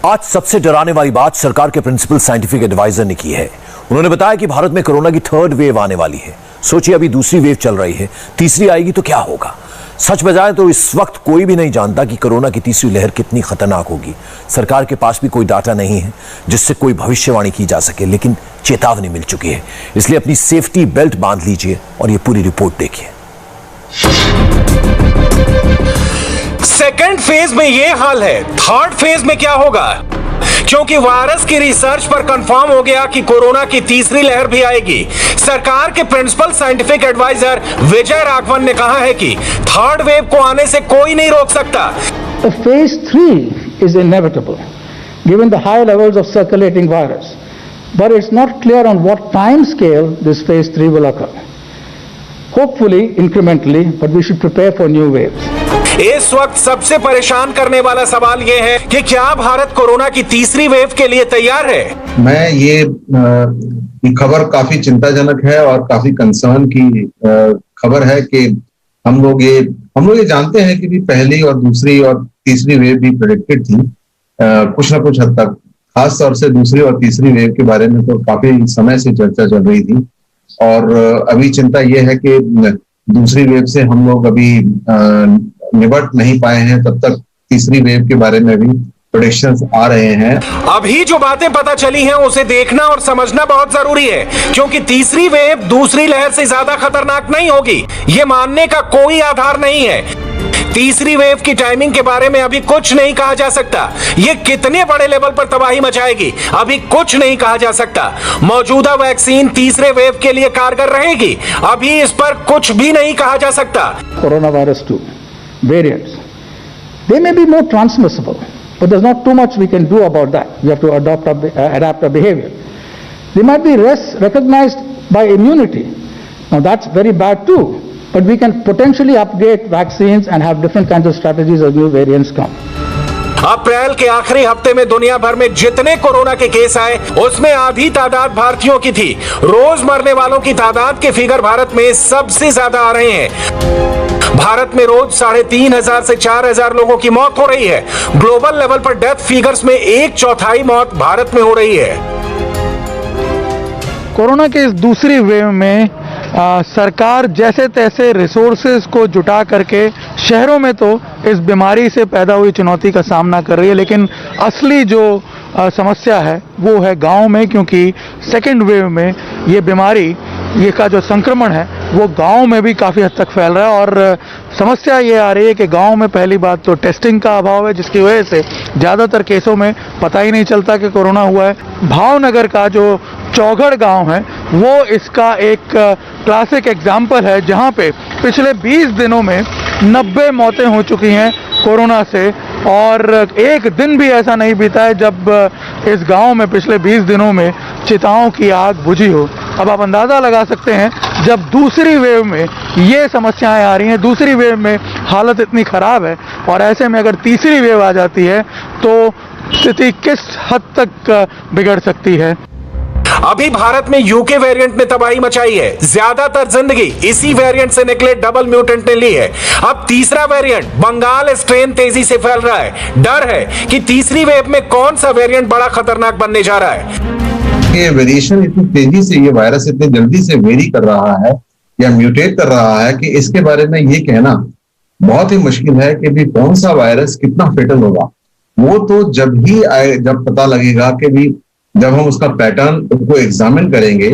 आज सबसे डराने वाली बात सरकार के प्रिंसिपल साइंटिफिक एडवाइजर ने की है। उन्होंने बताया कि भारत में कोरोना की थर्ड वेव आने वाली है। सोचिए, अभी दूसरी वेव चल रही है, तीसरी आएगी तो क्या होगा। सच बताएं तो इस वक्त कोई भी नहीं जानता कि कोरोना की तीसरी लहर कितनी खतरनाक होगी। सरकार के पास भी कोई डाटा नहीं है जिससे कोई भविष्यवाणी की जा सके, लेकिन चेतावनी मिल चुकी है। इसलिए अपनी सेफ्टी बेल्ट बांध लीजिए और ये पूरी रिपोर्ट देखिए। सेकेंड फेज में ये हाल है, थर्ड फेज में क्या होगा? क्योंकि वायरस की रिसर्च पर कंफर्म हो गया कि कोरोना की तीसरी लहर भी आएगी। सरकार के principal scientific adviser Vijay Raghavan ने कहा है कि थर्ड वेव को आने से कोई नहीं रोक सकता। Phase 3 is inevitable given the high levels of circulating virus, but it's not clear on what time scale this phase 3 will occur. Hopefully incrementally, but we should prepare for new waves. इस वक्त सबसे परेशान करने वाला सवाल यह है कि क्या भारत कोरोना की तीसरी वेव के लिए तैयार है? मैं ये खबर काफी चिंताजनक है और काफी कंसर्न की खबर है कि हम लोग ये जानते हैं कि भी पहली और दूसरी और तीसरी वेव भी प्रेडिक्टेड थी कुछ ना कुछ हद तक। खास तौर से दूसरी और तीसरी वेव के बारे में तो काफी समय से चर्चा चल रही थी और अभी चिंता ये है कि दूसरी वेव से हम लोग अभी निपट नहीं पाए हैं, तब तक तीसरी वेव के बारे में भी प्रेडिक्शंस आ रहे हैं। अभी जो बातें पता चली हैं उसे देखना और समझना बहुत जरूरी है, क्योंकि तीसरी वेव दूसरी लहर से ज्यादा खतरनाक नहीं होगी, ये मानने का कोई आधार नहीं है। तीसरी वेव की टाइमिंग के बारे में अभी कुछ नहीं कहा जा सकता। ये कितने बड़े लेवल पर तबाही मचाएगी अभी कुछ नहीं कहा जा सकता। मौजूदा वैक्सीन तीसरे वेव के लिए कारगर रहेगी, अभी इस पर कुछ भी नहीं कहा जा सकता। Corona virus 2 variants, they may be more transmissible, but there's not too much we can do about that. We have to adapt our behavior. They might be less recognized by immunity. Now that's very bad too, but we can potentially upgrade vaccines and have different kinds of strategies as new variants come. अप्रैल के आखिरी हफ्ते में दुनिया भर में जितने corona के case आए उसमें आधी तादाद भारतीयों की थी। रोज मरने वालों की तादाद के फिगर भारत में सबसे ज्यादा आ रहे हैं। भारत में रोज 3,500 से 4,000 लोगों की मौत हो रही है। ग्लोबल लेवल पर डेथ फिगर्स में 1/4 मौत भारत में हो रही है। कोरोना के इस दूसरी वेव में सरकार जैसे तैसे रिसोर्सेज को जुटा करके शहरों में तो इस बीमारी से पैदा हुई चुनौती का सामना कर रही है, लेकिन असली जो समस्या है वो है गांव में, क्योंकि सेकेंड वेव में ये बीमारी ये का जो संक्रमण है वो गांव में भी काफ़ी हद तक फैल रहा है। और समस्या ये आ रही है कि गांव में पहली बात तो टेस्टिंग का अभाव है, जिसकी वजह से ज़्यादातर केसों में पता ही नहीं चलता कि कोरोना हुआ है। भावनगर का जो चौगढ़ गांव है वो इसका एक क्लासिक एग्जाम्पल है, जहां पे पिछले 20 दिनों में 90 मौतें हो चुकी हैं कोरोना से, और एक दिन भी ऐसा नहीं बीता है जब इस गांव में पिछले 20 दिनों में चिताओं की आग बुझी हो। अब आप अंदाज़ा लगा सकते हैं, जब दूसरी वेव में ये समस्याएं आ रही हैं, दूसरी वेव में हालत इतनी ख़राब है, और ऐसे में अगर तीसरी वेव आ जाती है तो स्थिति किस हद तक बिगड़ सकती है। अभी भारत में यूके वेरिएंट ने तबाही मचाई है। ज्यादातर जिंदगी इसी वेरिएंट से निकले डबल म्यूटेंट ने ली है। अब तीसरा वेरिएंट बंगाल स्ट्रेन तेजी से फैल रहा है। डर है कि तीसरी वेव में कौन सा वेरिएंट बड़ा खतरनाक बनने जा रहा है। ये वेरिएशन इतनी तेजी से, ये वायरस इतनी जल्दी से वेरी कर रहा है या म्यूटेट कर रहा है कि इसके बारे में ये कहना बहुत ही मुश्किल है कि भी कौन सा वायरस कितना फेटल होगा। वो तो जब पता लगेगा कि भी जब हम उसका पैटर्न को एग्जामिन करेंगे